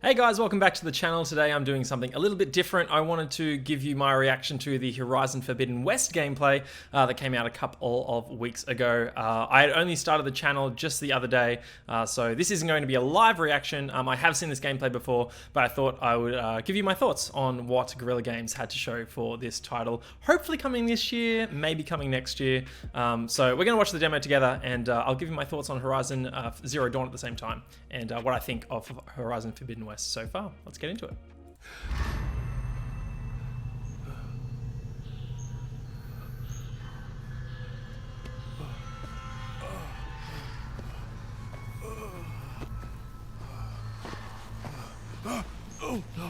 Hey guys, welcome back to the channel. Today I'm doing something a little bit different. I wanted to give you my reaction to the Horizon Forbidden West gameplay that came out a couple of weeks ago. I had only started the channel just the other day, so this isn't going to be a live reaction. I have seen this gameplay before, but I thought I would give you my thoughts on what Guerrilla Games had to show for this title. Hopefully coming this year, maybe coming next year. So we're going to watch the demo together, and I'll give you my thoughts on Horizon Zero Dawn at the same time, and what I think of Horizon Forbidden West so far. Let's get into it.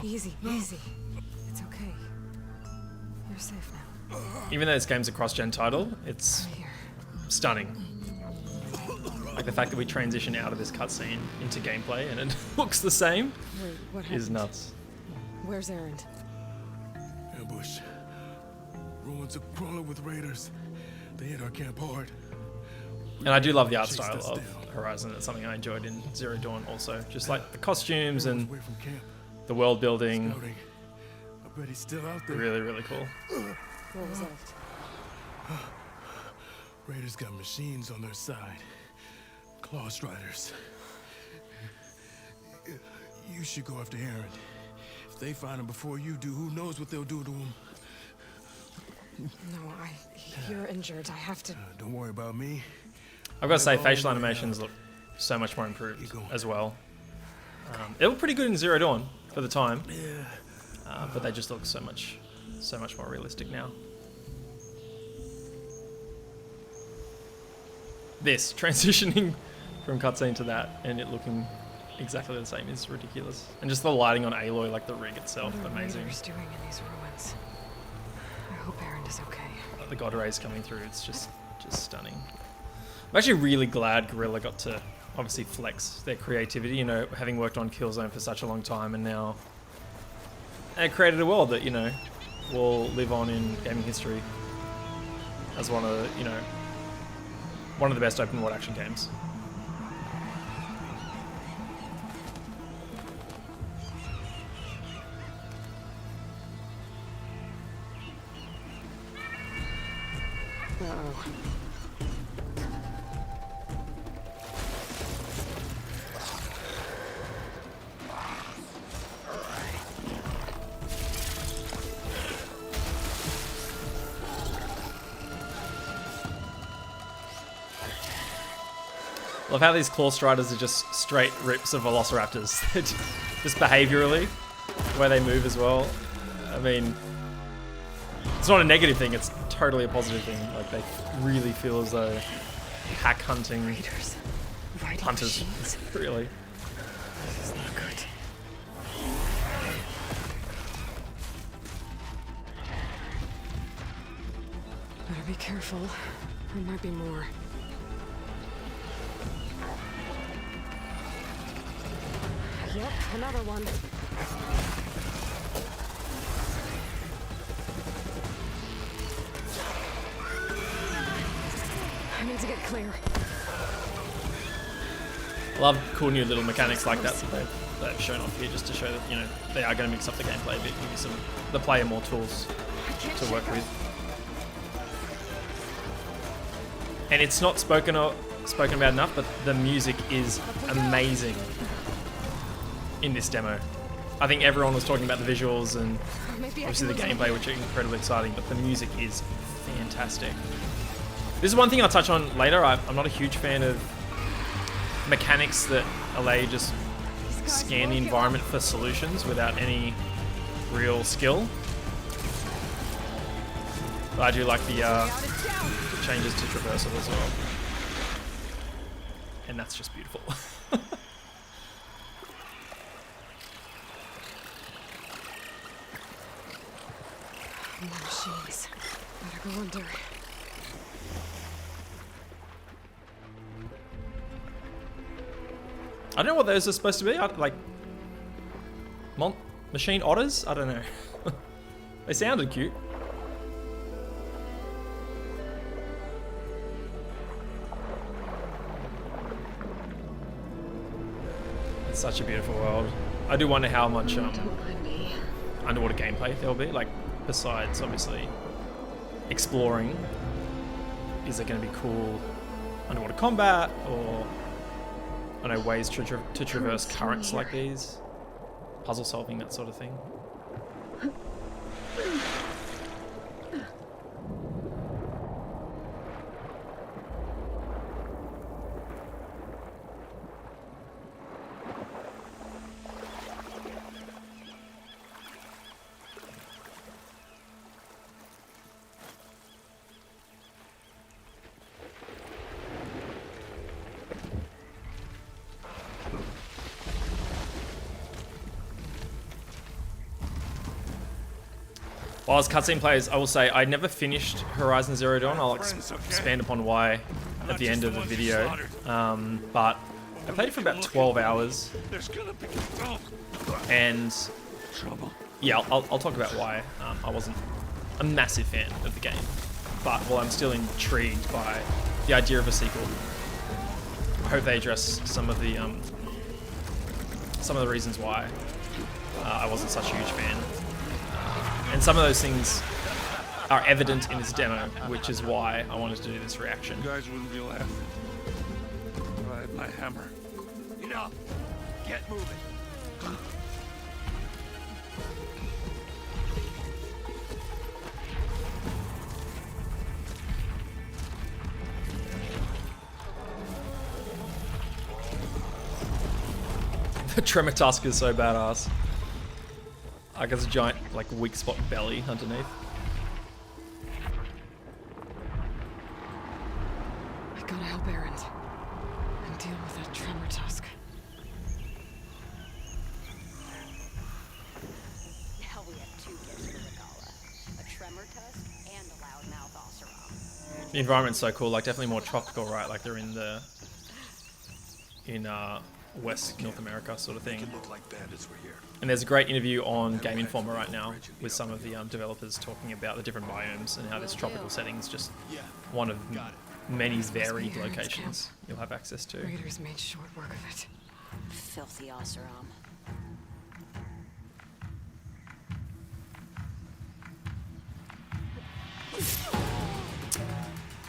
Easy, easy. It's okay. You're safe now. Even though this game's a cross-gen title, it's Right here. stunning. Like the fact that we transition out of this cutscene into gameplay and it looks the same Wait, what happened? is nuts. Where's Erend? Ambush. Ruins are crawling with raiders. They hit our camp hard. And I do love the art Chase style us of down. Horizon. It's something I enjoyed in Zero Dawn also. Just like the costumes Ruins and away from camp. the world building. Scouting. I bet he's still out there. Really, really cool. What was that? Raiders got machines on their side. Claw Striders. You should go after Aaron. If they find him before you do, who knows what they'll do to him. No, you're injured. I have to. Don't worry about me. I've got to say, Oh, facial yeah. animations look so much more improved You go. as well. They look pretty good in Zero Dawn for the time, Yeah. but they just look so much more realistic now. This transitioning from cutscene to that and it looking exactly the same is ridiculous. And just the lighting on Aloy, like the rig itself, What are amazing. raiders doing in these ruins? I hope Erend is okay. The God rays coming through, it's just stunning. I'm actually really glad Guerrilla got to obviously flex their creativity, you know, having worked on Killzone for such a long time, and now they created a world that, you know, will live on in gaming history as one of the, you know, one of the best open world action games. Uh-oh. Love how these Claw Striders are just straight rips of Velociraptors. Just behaviorally, the way they move as well. I mean, it's not a negative thing, it's totally a positive thing. Like, they really feel as though pack hunting Raiders. Riding hunters, machines. really. This is not good. Better be careful. There might be more. Yep, another one. I need to get clear. Love cool new little mechanics like that they've shown off here, just to show that, you know, they are going to mix up the gameplay a bit, give you the player more tools to work with. And it's not spoken about enough, but the music is amazing in this demo. I think everyone was talking about the visuals and Maybe I obviously the can gameplay, which are incredibly exciting, but the music is fantastic. This is one thing I'll touch on later. I'm not a huge fan of mechanics that allow you just scan the environment for solutions without any real skill. But I do like the changes to traversal as well. And that's just beautiful. More machines. Better go under. I don't know what those are supposed to be. Like machine otters? I don't know. They sounded cute. It's such a beautiful world. I do wonder how much Don't mind me. underwater gameplay there will be. Like, besides obviously exploring, is there going to be cool underwater combat or I don't know, ways to traverse currents like these, puzzle solving, that sort of thing. While as cutscene plays, I will say I never finished Horizon Zero Dawn. I'll expand upon why at the end of the video. But I played it for about 12 hours. And yeah, I'll talk about why I wasn't a massive fan of the game. But while I'm still intrigued by the idea of a sequel, I hope they address some of the reasons why I wasn't such a huge fan. And some of those things are evident in this demo, which is why I wanted to do this reaction. You guys wouldn't be laughing. If I had my hammer. Enough. Get moving. The Tremor Tusk is so badass. Like, it's a giant, like, weak spot belly underneath. I gotta help Erend and deal with that Tremor Tusk. Now we have two gifts for Regala. A Tremor Tusk and a Loudmouth Oseram. The environment's so cool, like, definitely more tropical, right? Like, they're in West North America sort of thing. Look like bandits were here. And there's a great interview on Game Informer right now with some of the developers talking about the different biomes and how this tropical setting is just one of many varied locations you'll have access to. Raiders made short work of it. Filthy Oseram.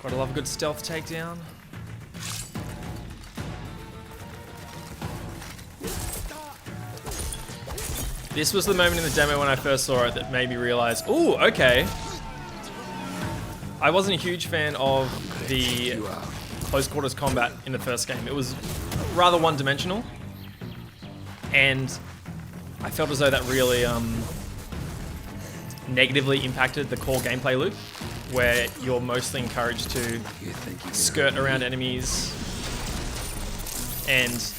Gotta love a good stealth takedown. This was the moment in the demo when I first saw it that made me realize, ooh, okay. I wasn't a huge fan of the close quarters combat in the first game. It was rather one-dimensional, and I felt as though that really negatively impacted the core gameplay loop, where you're mostly encouraged to skirt around enemies and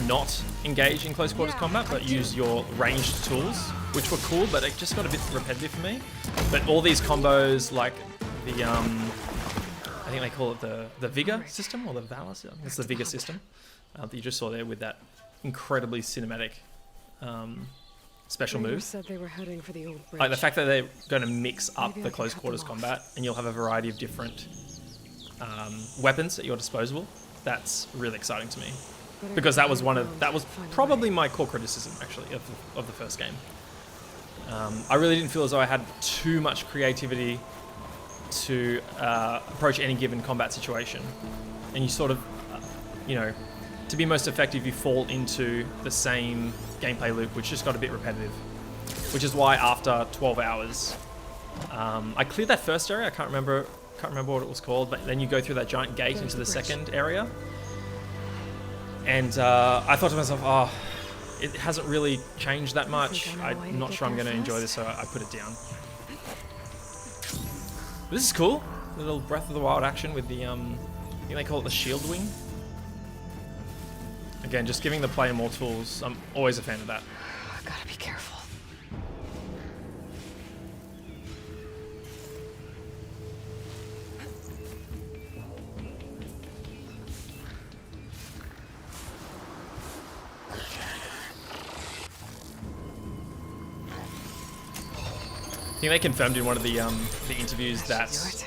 not engage in close quarters combat, but use your ranged tools, which were cool, but it just got a bit repetitive for me. But all these combos, like the I think they call it the Vigor system, or the Valor system. It's the Vigor system that you just saw there with that incredibly cinematic special Raiders move. said they were heading for the old bridge. Like the fact that they're going to mix up Maybe I the can close cut quarters them off. combat, and you'll have a variety of different weapons at your disposal. That's really exciting to me, But I because that gotta was one find of that was a way. probably my core criticism actually of the first game. I really didn't feel as though I had too much creativity to approach any given combat situation, and you sort of, to be most effective, you fall into the same gameplay loop, which just got a bit repetitive. Which is why after 12 hours, I cleared that first area. I can't remember what it was called, but then you go through that giant gate into the second area, and I thought to myself, oh, it hasn't really changed that much. think I know a way to I'm not get sure I'm there going to enjoy this, fast? so I put it down. But this is cool. A little Breath of the Wild action with the, I think they call it the shield wing. Again, just giving the player more tools. I'm always a fan of that. I gotta be careful. I think they confirmed in one of the interviews that Do it.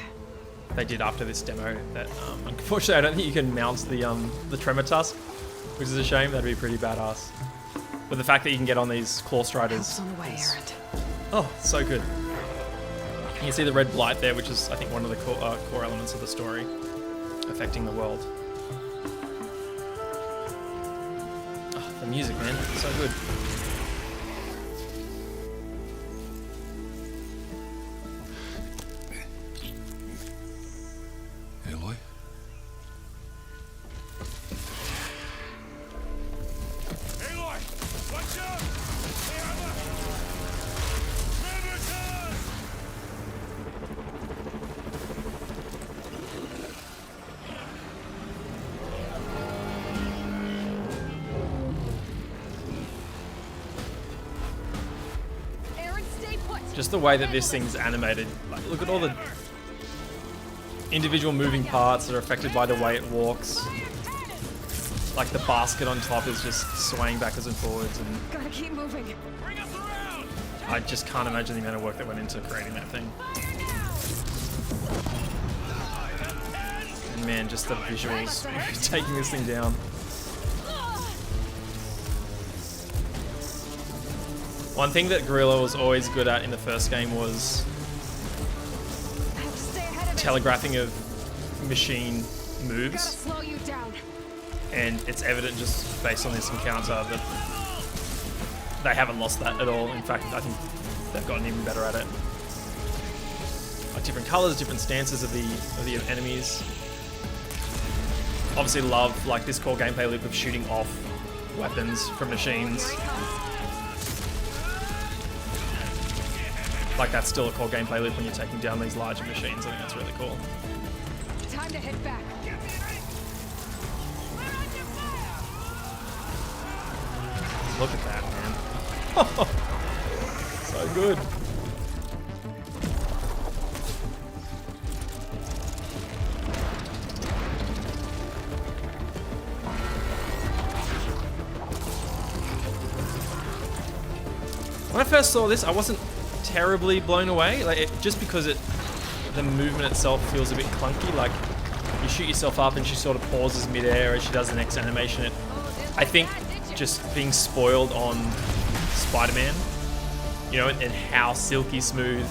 they did after this demo that unfortunately I don't think you can mount the Tremor Tusk, which is a shame. That'd be pretty badass. But the fact that you can get on these claw striders Help's on the way, is, Erend. oh, so good. You can see the red blight there, which is, I think, one of the core elements of the story affecting the world. Oh, the music, man, so good. Aloy? Aloy! Watch out! They are the... Tremor Aaron, stay put. Just the way that this thing's animated. Like, look at all the individual moving parts that are affected by the way it walks. Like the basket on top is just swaying backwards and forwards, and Gotta keep moving. Bring us around! I just can't imagine the amount of work that went into creating that thing. And man, just the visuals taking this thing down. One thing that Guerrilla was always good at in the first game was I have to stay ahead of it. telegraphing of machine Gotta moves, slow you down. and it's evident just based on this encounter that they haven't lost that at all. In fact, I think they've gotten even better at it. Like different colors, different stances of the enemies. Obviously love like this core gameplay loop of shooting off weapons from machines. Like that's still a core gameplay loop when you're taking down these larger machines. I think that's really cool. Time to hit back. Look at that, man. So good. When I first saw this, I wasn't terribly blown away. Like just because the movement itself feels a bit clunky. Like you shoot yourself up and she sort of pauses midair as she does the next animation. I think just being spoiled on Spider-Man, you know, and how silky smooth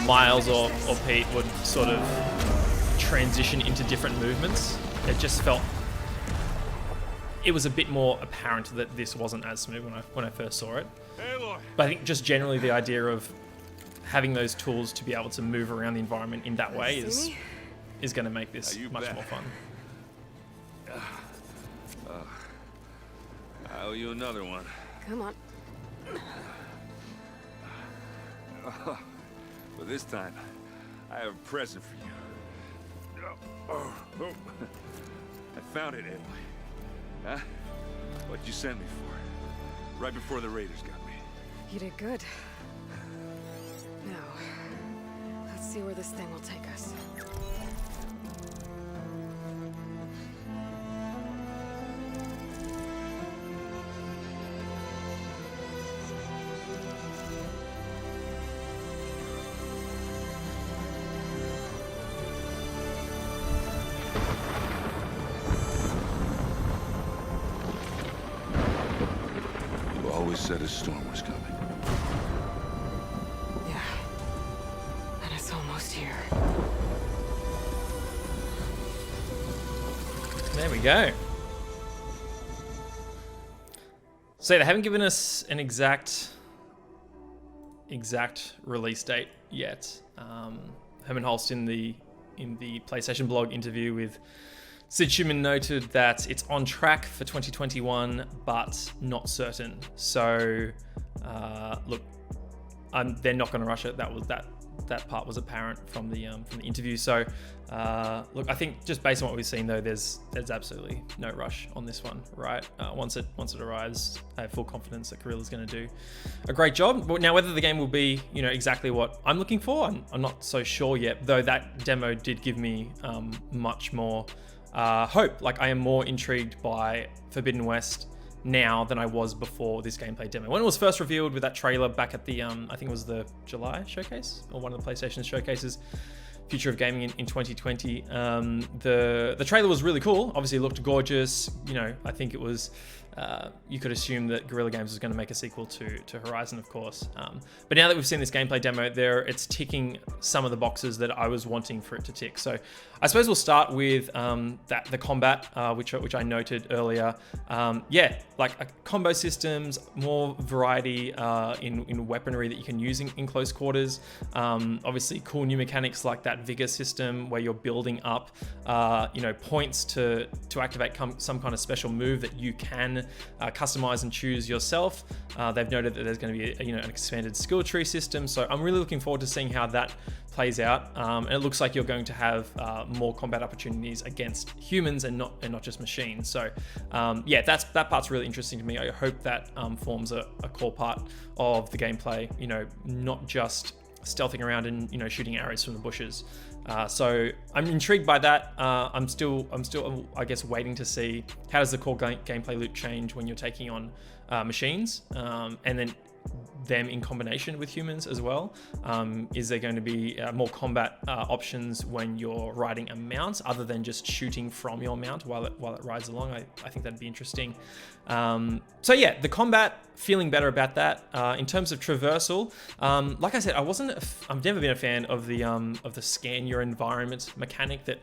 Miles or Pete would sort of transition into different movements. It just felt it was a bit more apparent that this wasn't as smooth when I first saw it. Aloy! But I think just generally the idea of having those tools to be able to move around the environment in that way See me? is going to make this You much bet. more fun. I owe you another one. Come on. But this time, I have a present for you. I found it, Aloy. Huh? What you sent me for. Right before the Raiders got me. You did good. Now, let's see where this thing will take us. You always said a storm was coming. Yeah. And it's almost here. There we go. So they haven't given us an exact release date yet. Herman Holst in the PlayStation blog interview with Sid Shuman noted that it's on track for 2021, but not certain. So, look, they're not going to rush it. That part was apparent from the interview. So, look, I think just based on what we've seen, though, there's absolutely no rush on this one, right? Once it arrives, I have full confidence that Guerrilla's going to do a great job. But now, whether the game will be, exactly what I'm looking for, I'm not so sure yet. Though that demo did give me much more hope. Like, I am more intrigued by Forbidden West now than I was before this gameplay demo. When it was first revealed with that trailer back at the, I think it was the July showcase, or one of the PlayStation showcases, Future of Gaming in 2020. The trailer was really cool. Obviously it looked gorgeous. I think it was you could assume that Guerrilla Games was going to make a sequel to Horizon, of course. But now that we've seen this gameplay demo, it's ticking some of the boxes that I was wanting for it to tick. So I suppose we'll start with the combat, which I noted earlier. Like combo systems, more variety in weaponry that you can use in close quarters. Obviously, cool new mechanics like that Vigor system where you're building up, points to activate some kind of special move that you can customize and choose yourself. They've noted that there's going to be an expanded skill tree system, so I'm really looking forward to seeing how that plays out. And it looks like you're going to have more combat opportunities against humans and not just machines. So that part's really interesting to me. I hope that forms a core part of the gameplay. Not just stealthing around and shooting arrows from the bushes. So I'm intrigued by that. I'm still I guess waiting to see how does the core gameplay loop change when you're taking on machines, and then them in combination with humans as well. Is there going to be more combat options when you're riding a mount other than just shooting from your mount while it rides along? I think that'd be interesting. The combat, feeling better about that. In terms of traversal, like I said, I've never been a fan of the scan your environment mechanic that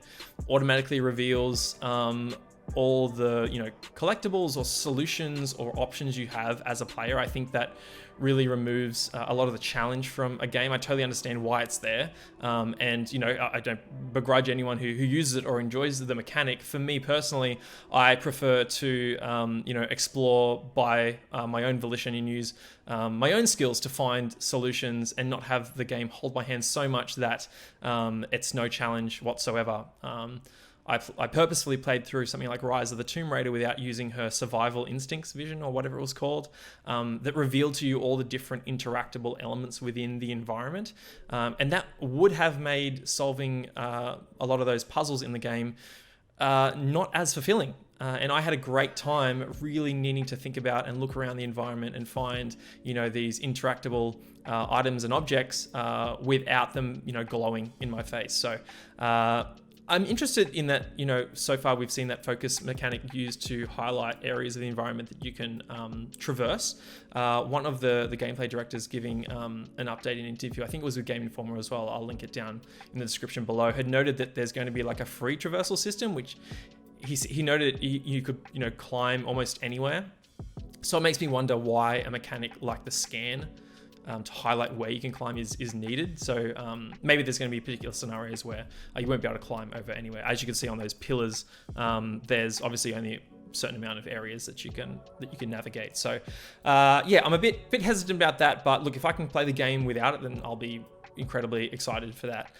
automatically reveals all the collectibles or solutions or options you have as a player. I think that really removes a lot of the challenge from a game. I totally understand why it's there, and I don't begrudge anyone who uses it or enjoys the mechanic. For me personally, I prefer to explore by my own volition and use my own skills to find solutions and not have the game hold my hand so much that it's no challenge whatsoever. I purposefully played through something like Rise of the Tomb Raider without using her survival instincts vision or whatever it was called, that revealed to you all the different interactable elements within the environment. And that would have made solving a lot of those puzzles in the game not as fulfilling. And I had a great time really needing to think about and look around the environment and find, these interactable items and objects without them, glowing in my face. So, I'm interested in that, so far we've seen that focus mechanic used to highlight areas of the environment that you can traverse. One of the gameplay directors giving an update in an interview, I think it was with Game Informer as well, I'll link it down in the description below, had noted that there's going to be like a free traversal system, which he noted you could, climb almost anywhere. So it makes me wonder why a mechanic like the scan to highlight where you can climb is needed. So maybe there's going to be particular scenarios where you won't be able to climb over anywhere. As you can see on those pillars, there's obviously only a certain amount of areas that you can navigate. So I'm a bit hesitant about that, but look, if I can play the game without it, then I'll be incredibly excited for that.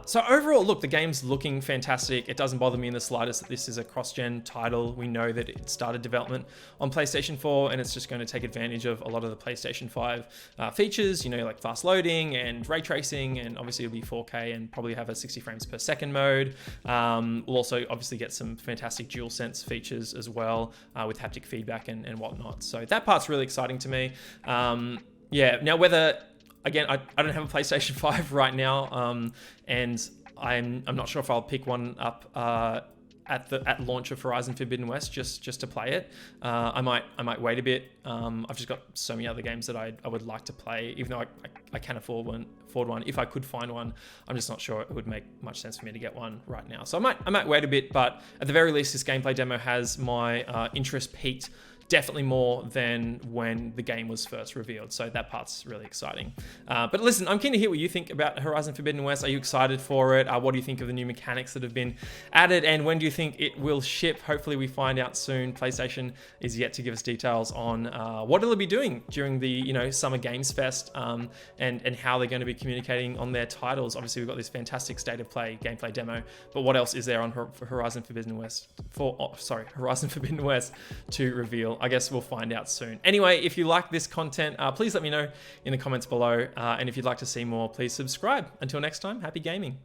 So overall, look, the game's looking fantastic. It doesn't bother me in the slightest that this is a cross-gen title. We know that it started development on PlayStation 4 and it's just going to take advantage of a lot of the PlayStation 5 features, like fast loading and ray tracing, and obviously it'll be 4K and probably have a 60 frames per second mode. We'll also obviously get some fantastic DualSense features as well, with haptic feedback and whatnot. So that part's really exciting to me. Now whether... Again, I don't have a PlayStation 5 right now, and I'm not sure if I'll pick one up at launch of Horizon Forbidden West just to play it. I might wait a bit. I've just got so many other games that I would like to play, even though I can afford one. If I could find one, I'm just not sure it would make much sense for me to get one right now. So I might wait a bit, but at the very least, this gameplay demo has my interest peaked definitely more than when the game was first revealed. So that part's really exciting. But listen, I'm keen to hear what you think about Horizon Forbidden West. Are you excited for it? What do you think of the new mechanics that have been added? And when do you think it will ship? Hopefully we find out soon. PlayStation is yet to give us details on what it'll be doing during the Summer Games Fest, and how they're going to be communicating on their titles. Obviously we've got this fantastic state of play gameplay demo, but what else is there on Horizon Forbidden West Horizon Forbidden West to reveal? I guess we'll find out soon. Anyway, if you like this content, please let me know in the comments below. And if you'd like to see more, please subscribe. Until next time, happy gaming.